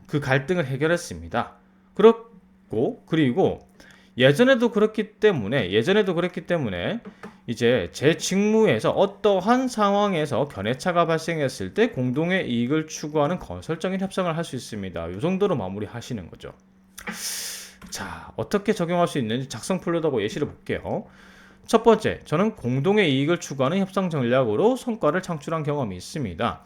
그 갈등을 해결했습니다. 그리고 예전에도 그랬기 때문에 이제 제 직무에서 어떠한 상황에서 견해차가 발생했을 때 공동의 이익을 추구하는 건설적인 협상을 할 수 있습니다. 이 정도로 마무리하시는 거죠. 자, 어떻게 적용할 수 있는지 작성 플루하고 예시를 볼게요. 첫 번째, 저는 공동의 이익을 추구하는 협상 전략으로 성과를 창출한 경험이 있습니다.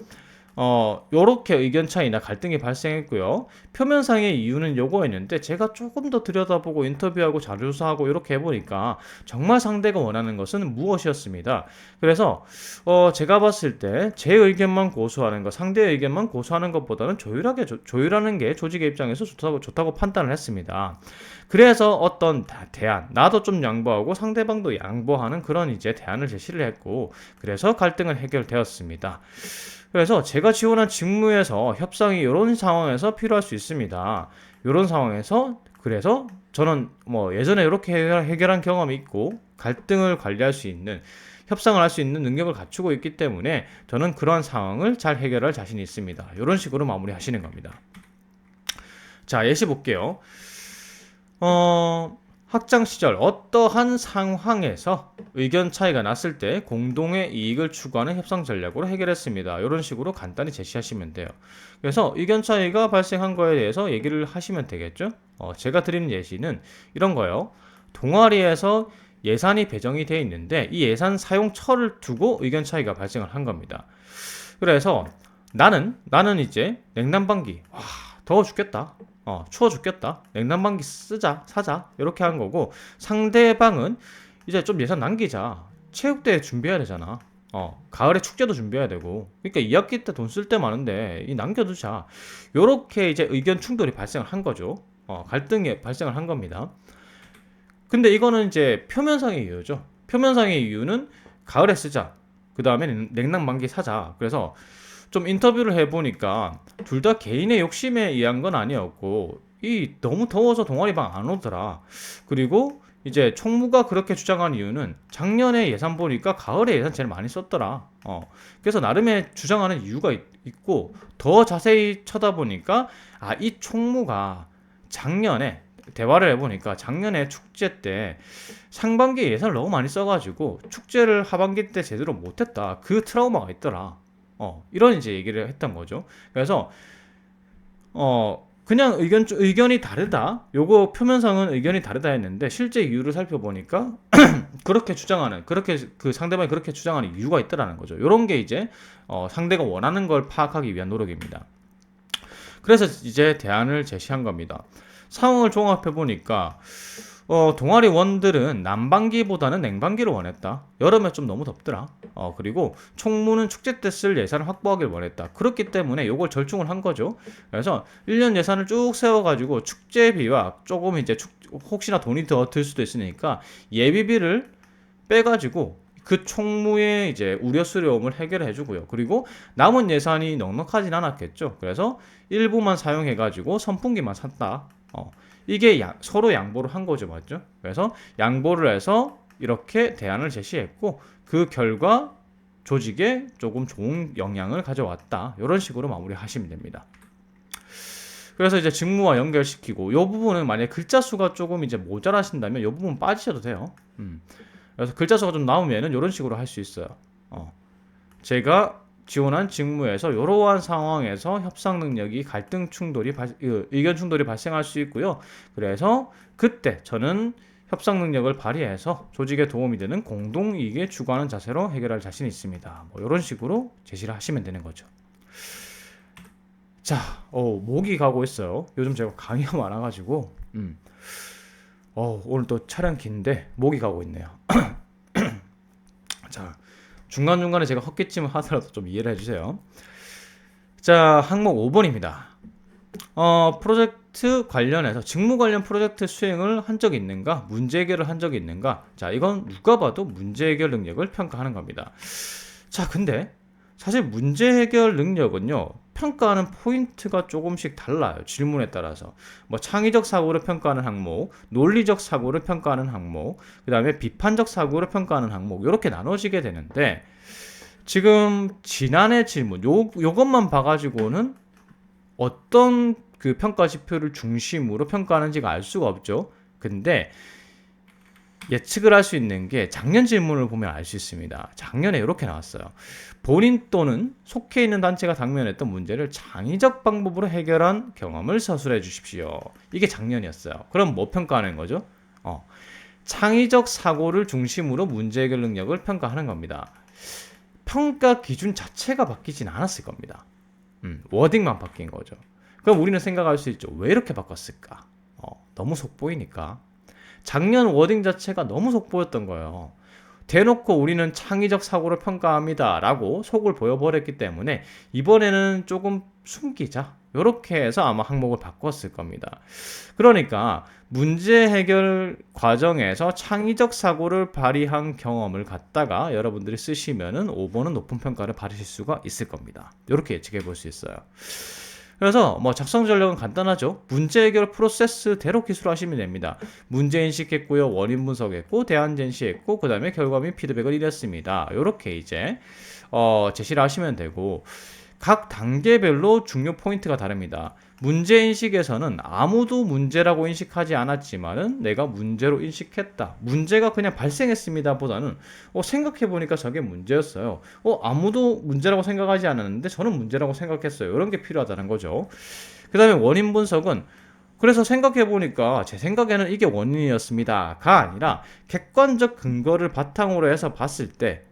요렇게 의견 차이나 갈등이 발생했고요. 표면상의 이유는 요거였는데 제가 조금 더 들여다보고 인터뷰하고 자료조사하고 이렇게 해보니까 정말 상대가 원하는 것은 무엇이었습니다. 그래서 제가 봤을 때 제 의견만 고수하는 것, 상대의 의견만 고수하는 것보다는 조율하는 게 조직의 입장에서 좋다고 판단을 했습니다. 그래서 어떤 대안, 나도 좀 양보하고 상대방도 양보하는 그런 이제 대안을 제시를 했고, 그래서 갈등은 해결되었습니다. 그래서 제가 지원한 직무에서 협상이 이런 상황에서 필요할 수 있습니다. 이런 상황에서 그래서 저는 뭐 예전에 이렇게 해결한 경험이 있고 갈등을 관리할 수 있는, 협상을 할 수 있는 능력을 갖추고 있기 때문에 저는 그러한 상황을 잘 해결할 자신이 있습니다. 이런 식으로 마무리하시는 겁니다. 자, 예시 볼게요. 학창 시절 어떠한 상황에서 의견 차이가 났을 때 공동의 이익을 추구하는 협상 전략으로 해결했습니다. 이런 식으로 간단히 제시하시면 돼요. 그래서 의견 차이가 발생한 거에 대해서 얘기를 하시면 되겠죠. 제가 드리는 예시는 이런 거예요. 동아리에서 예산이 배정이 되어 있는데 이 예산 사용처를 두고 의견 차이가 발생을 한 겁니다. 그래서 나는 이제 냉난방기, 더워 죽겠다, 추워 죽겠다, 냉난방기 사자 이렇게 한 거고, 상대방은 이제 좀 예산 남기자, 체육대회 준비해야 되잖아, 가을에 축제도 준비해야 되고, 그러니까 2학기 때 돈 쓸 때 많은데 이 남겨두자, 요렇게 이제 의견 충돌이 발생을 한 거죠. 갈등이 발생을 한 겁니다. 근데 이거는 이제 표면상의 이유죠. 표면상의 이유는 가을에 쓰자, 그 다음에 냉난방기 사자. 그래서 좀 인터뷰를 해보니까 둘 다 개인의 욕심에 의한 건 아니었고, 너무 더워서 동아리방 안 오더라. 그리고 이제 총무가 그렇게 주장한 이유는 작년에 예산 보니까 가을에 예산 제일 많이 썼더라. 그래서 나름의 주장하는 이유가 있고, 더 자세히 쳐다보니까 이 총무가 작년에 대화를 해보니까 작년에 축제 때 상반기에 예산을 너무 많이 써가지고 축제를 하반기 때 제대로 못했다. 그 트라우마가 있더라. 이런 이제 얘기를 했던 거죠. 그래서 그냥 의견이 다르다. 요거 표면상은 의견이 다르다 했는데 실제 이유를 살펴보니까 그렇게 그 상대방이 그렇게 주장하는 이유가 있다라는 거죠. 요런 게 이제 상대가 원하는 걸 파악하기 위한 노력입니다. 그래서 이제 대안을 제시한 겁니다. 상황을 종합해 보니까 동아리 원들은 난방기보다는 냉방기를 원했다. 여름에 좀 너무 덥더라. 그리고 총무는 축제 때 쓸 예산을 확보하길 원했다. 그렇기 때문에 요걸 절충을 한 거죠. 그래서 1년 예산을 쭉 세워가지고 축제비와 조금 이제 혹시나 돈이 더 들 수도 있으니까 예비비를 빼가지고 그 총무의 이제 우려스러움을 해결해 주고요. 그리고 남은 예산이 넉넉하진 않았겠죠. 그래서 일부만 사용해가지고 선풍기만 샀다. 이게 서로 양보를 한 거죠, 맞죠? 그래서 양보를 해서 이렇게 대안을 제시했고 그 결과 조직에 조금 좋은 영향을 가져왔다. 이런 식으로 마무리하시면 됩니다. 그래서 이제 직무와 연결시키고 이 부분은 만약에 글자 수가 조금 이제 모자라신다면 이 부분 빠지셔도 돼요. 그래서 글자 수가 좀 나오면은 이런 식으로 할 수 있어요. 제가 지원한 직무에서 이러한 상황에서 협상 능력이 의견 충돌이 발생할 수 있고요. 그래서 그때 저는 협상 능력을 발휘해서 조직에 도움이 되는 공동이익에 추구하는 자세로 해결할 자신이 있습니다. 뭐 이런 식으로 제시를 하시면 되는 거죠. 자, 목이 가고 있어요. 요즘 제가 강의가 많아가지고 오늘 또 촬영 긴데 목이 가고 있네요. 자, 중간중간에 제가 헛기침을 하더라도 좀 이해를 해주세요. 자, 항목 5번입니다. 프로젝트 관련해서 직무 관련 프로젝트 수행을 한 적이 있는가, 문제 해결을 한 적이 있는가. 자, 이건 누가 봐도 문제 해결 능력을 평가하는 겁니다. 자, 근데 사실 문제 해결 능력은요, 평가하는 포인트가 조금씩 달라요. 질문에 따라서. 뭐 창의적 사고를 평가하는 항목, 논리적 사고를 평가하는 항목, 그 다음에 비판적 사고를 평가하는 항목, 이렇게 나눠지게 되는데, 지금 지난해 질문, 요것만 봐가지고는 어떤 그 평가 지표를 중심으로 평가하는지가 알 수가 없죠. 근데 예측을 할 수 있는 게 작년 질문을 보면 알 수 있습니다. 작년에 이렇게 나왔어요. 본인 또는 속해 있는 단체가 당면했던 문제를 창의적 방법으로 해결한 경험을 서술해 주십시오. 이게 작년이었어요. 그럼 뭐 평가하는 거죠? 창의적 사고를 중심으로 문제 해결 능력을 평가하는 겁니다. 평가 기준 자체가 바뀌진 않았을 겁니다. 워딩만 바뀐 거죠. 그럼 우리는 생각할 수 있죠. 왜 이렇게 바꿨을까? 너무 속보이니까. 작년 워딩 자체가 너무 속보였던 거예요. 대놓고 우리는 창의적 사고를 평가합니다 라고 속을 보여버렸기 때문에 이번에는 조금 숨기자, 이렇게 해서 아마 항목을 바꿨을 겁니다. 그러니까 문제 해결 과정에서 창의적 사고를 발휘한 경험을 갖다가 여러분들이 쓰시면은 5번은 높은 평가를 받으실 수가 있을 겁니다. 이렇게 예측해 볼 수 있어요. 그래서 뭐 작성 전략은 간단하죠. 문제 해결 프로세스대로 기술하시면 됩니다. 문제 인식했고요, 원인 분석했고, 대안 제시했고, 그 다음에 결과 및 피드백을 이랬습니다. 이렇게 이제 제시를 하시면 되고, 각 단계별로 중요 포인트가 다릅니다. 문제 인식에서는 아무도 문제라고 인식하지 않았지만은 내가 문제로 인식했다. 문제가 그냥 발생했습니다 보다는 생각해보니까 저게 문제였어요. 아무도 문제라고 생각하지 않았는데 저는 문제라고 생각했어요. 이런 게 필요하다는 거죠. 그 다음에 원인 분석은 그래서 생각해보니까 제 생각에는 이게 원인이었습니다가 아니라 객관적 근거를 바탕으로 해서 봤을 때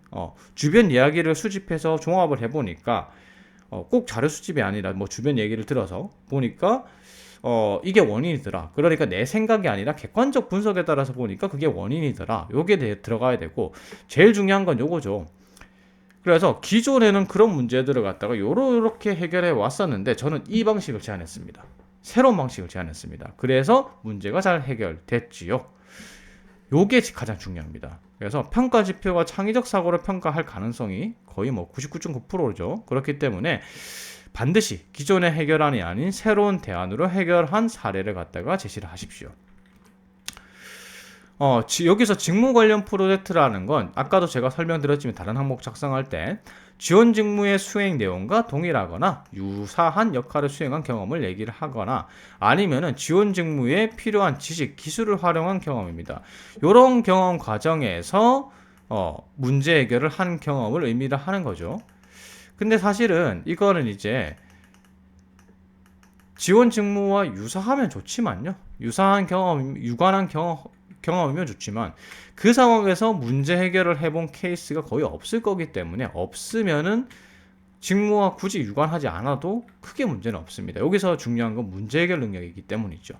주변 이야기를 수집해서 종합을 해보니까 꼭 자료 수집이 아니라 뭐 주변 얘기를 들어서 보니까 이게 원인이더라. 그러니까 내 생각이 아니라 객관적 분석에 따라서 보니까 그게 원인이더라. 요게 들어가야 되고, 제일 중요한 건 요거죠. 그래서 기존에는 그런 문제들을 갖다가 요렇게 해결해 왔었는데 저는 이 방식을 제안했습니다. 새로운 방식을 제안했습니다. 그래서 문제가 잘 해결됐지요. 요게 가장 중요합니다. 그래서 평가 지표가 창의적 사고를 평가할 가능성이 거의 뭐 99.9%죠. 그렇기 때문에 반드시 기존의 해결안이 아닌 새로운 대안으로 해결한 사례를 갖다가 제시를 하십시오. 여기서 직무 관련 프로젝트라는 건 아까도 제가 설명드렸지만 다른 항목 작성할 때 지원 직무의 수행 내용과 동일하거나 유사한 역할을 수행한 경험을 얘기를 하거나 아니면은 지원 직무에 필요한 지식, 기술을 활용한 경험입니다. 이런 경험 과정에서 문제 해결을 한 경험을 의미를 하는 거죠. 근데 사실은 이거는 이제 지원 직무와 유사하면 좋지만요. 유사한 경험, 유관한 경험이면 좋지만 그 상황에서 문제 해결을 해본 케이스가 거의 없을 거기 때문에 없으면은 직무와 굳이 유관하지 않아도 크게 문제는 없습니다. 여기서 중요한 건 문제 해결 능력이기 때문이죠.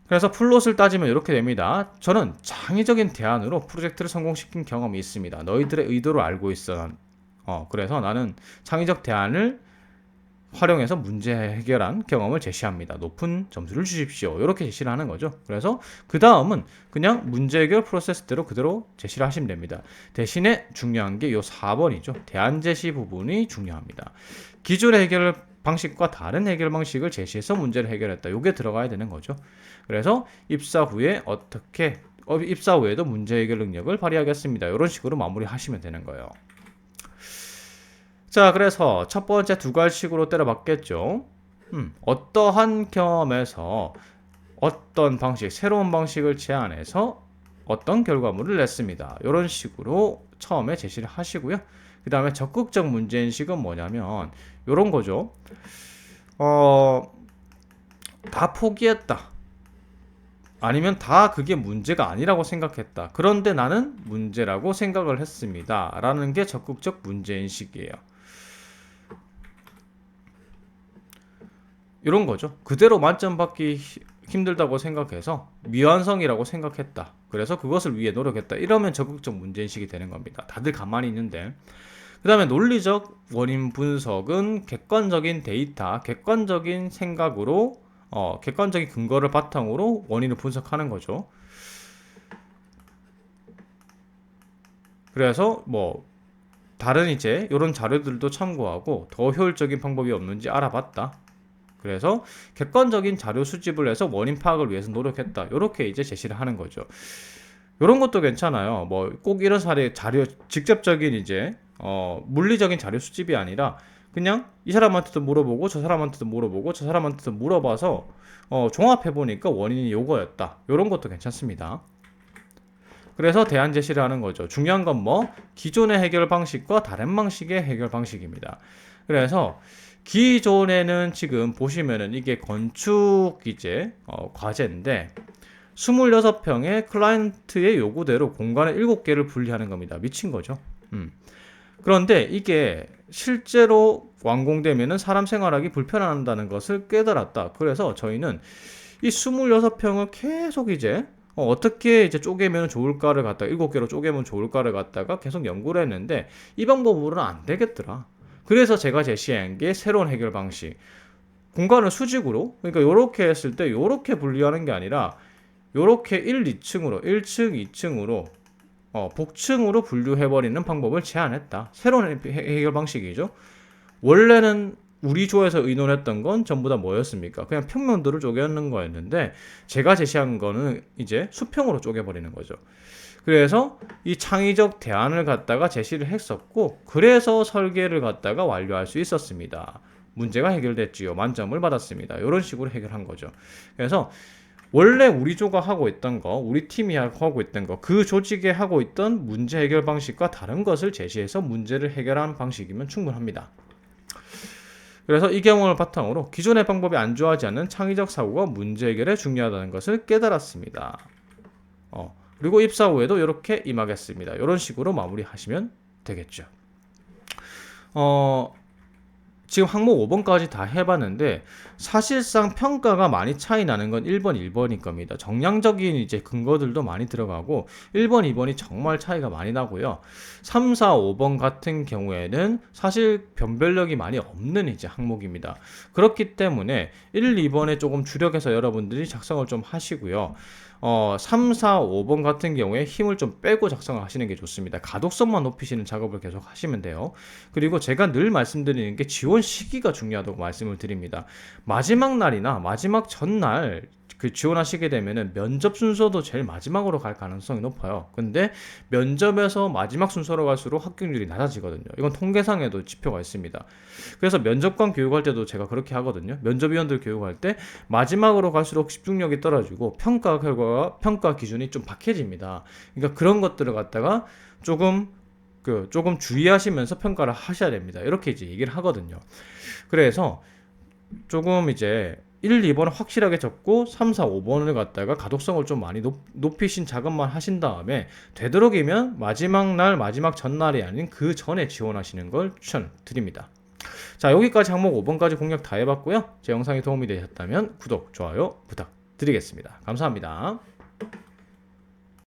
그래서 플롯을 따지면 이렇게 됩니다. 저는 창의적인 대안으로 프로젝트를 성공시킨 경험이 있습니다. 너희들의 의도를 알고 있어. 그래서 나는 창의적 대안을 활용해서 문제 해결한 경험을 제시합니다. 높은 점수를 주십시오. 이렇게 제시를 하는 거죠. 그래서 그 다음은 그냥 문제 해결 프로세스대로 그대로 제시를 하시면 됩니다. 대신에 중요한 게 이 4번이죠. 대안 제시 부분이 중요합니다. 기존의 해결 방식과 다른 해결 방식을 제시해서 문제를 해결했다. 이게 들어가야 되는 거죠. 그래서 입사 후에도 문제 해결 능력을 발휘하겠습니다. 이런 식으로 마무리하시면 되는 거예요. 자, 그래서 첫 번째 두 가지식으로 때려봤겠죠. 어떠한 경험에서 어떤 방식, 새로운 방식을 제안해서 어떤 결과물을 냈습니다. 이런 식으로 처음에 제시를 하시고요. 그 다음에 적극적 문제인식은 뭐냐면 이런 거죠. 다 포기했다. 아니면 다 그게 문제가 아니라고 생각했다. 그런데 나는 문제라고 생각을 했습니다. 라는 게 적극적 문제인식이에요. 이런 거죠. 그대로 만점 받기 힘들다고 생각해서 미완성이라고 생각했다. 그래서 그것을 위해 노력했다. 이러면 적극적 문제인식이 되는 겁니다. 다들 가만히 있는데. 그 다음에 논리적 원인 분석은 객관적인 데이터, 객관적인 생각으로 객관적인 근거를 바탕으로 원인을 분석하는 거죠. 그래서 다른 이제 이런 자료들도 참고하고 더 효율적인 방법이 없는지 알아봤다. 그래서 객관적인 자료 수집을 해서 원인 파악을 위해서 노력했다. 이렇게 이제 제시를 하는 거죠. 이런 것도 괜찮아요. 꼭 이런 자료 직접적인 이제 물리적인 자료 수집이 아니라 그냥 이 사람한테도 물어보고 저 사람한테도 물어보고 저 사람한테도 물어봐서 종합해 보니까 원인이 요거였다. 이런 것도 괜찮습니다. 그래서 대안 제시를 하는 거죠. 중요한 건 기존의 해결 방식과 다른 방식의 해결 방식입니다. 그래서 기존에는 지금 보시면은 이게 건축 이제 과제인데 26평의 클라이언트의 요구대로 공간을 7개를 분리하는 겁니다. 미친 거죠. 그런데 이게 실제로 완공되면은 사람 생활하기 불편하다는 것을 깨달았다. 그래서 저희는 이 26평을 계속 이제 어떻게 이제 쪼개면 좋을까를 갖다가 7개로 쪼개면 좋을까를 갖다가 계속 연구를 했는데 이 방법으로는 안 되겠더라. 그래서 제가 제시한 게 새로운 해결 방식. 공간을 수직으로, 그러니까 요렇게 했을 때 요렇게 분리하는 게 아니라 요렇게 1, 2층으로, 1층, 2층으로 복층으로 분류해버리는 방법을 제안했다. 새로운 해결 방식이죠. 원래는 우리 조에서 의논했던 건 전부 다 뭐였습니까? 그냥 평면도를 쪼개는 거였는데 제가 제시한 거는 이제 수평으로 쪼개버리는 거죠. 그래서 이 창의적 대안을 갖다가 제시를 했었고 그래서 설계를 갖다가 완료할 수 있었습니다. 문제가 해결됐지요. 만점을 받았습니다. 이런 식으로 해결한 거죠. 그래서 원래 우리 조가 하고 있던 거, 우리 팀이 하고 있던 거, 그 조직에 하고 있던 문제 해결 방식과 다른 것을 제시해서 문제를 해결한 방식이면 충분합니다. 그래서 이 경험을 바탕으로 기존의 방법이 안 좋아하지 않는 창의적 사고가 문제 해결에 중요하다는 것을 깨달았습니다. 그리고 입사 후에도 이렇게 임하겠습니다. 이런 식으로 마무리하시면 되겠죠. 지금 항목 5번까지 다 해봤는데 사실상 평가가 많이 차이 나는 건 1번, 1번일 겁니다. 정량적인 이제 근거들도 많이 들어가고 1번, 2번이 정말 차이가 많이 나고요. 3, 4, 5번 같은 경우에는 사실 변별력이 많이 없는 이제 항목입니다. 그렇기 때문에 1, 2번에 조금 주력해서 여러분들이 작성을 좀 하시고요. 3, 4, 5번 같은 경우에 힘을 좀 빼고 작성을 하시는 게 좋습니다. 가독성만 높이시는 작업을 계속 하시면 돼요. 그리고 제가 늘 말씀드리는 게 지원 시기가 중요하다고 말씀을 드립니다. 마지막 날이나 마지막 전날 그 지원하시게 되면은 면접 순서도 제일 마지막으로 갈 가능성이 높아요. 근데 면접에서 마지막 순서로 갈수록 합격률이 낮아지거든요. 이건 통계상에도 지표가 있습니다. 그래서 면접관 교육할 때도 제가 그렇게 하거든요. 면접위원들 교육할 때 마지막으로 갈수록 집중력이 떨어지고 평가 결과가 평가 기준이 좀 박해집니다. 그러니까 그런 것들을 갖다가 조금 주의하시면서 평가를 하셔야 됩니다. 이렇게 이제 얘기를 하거든요. 그래서 조금 이제 1, 2번을 확실하게 적고 3, 4, 5번을 갖다가 가독성을 좀 많이 높이신 작업만 하신 다음에 되도록이면 마지막 날, 마지막 전날이 아닌 그 전에 지원하시는 걸 추천드립니다. 자, 여기까지 항목 5번까지 공략 다 해봤고요. 제 영상이 도움이 되셨다면 구독, 좋아요 부탁드리겠습니다. 감사합니다.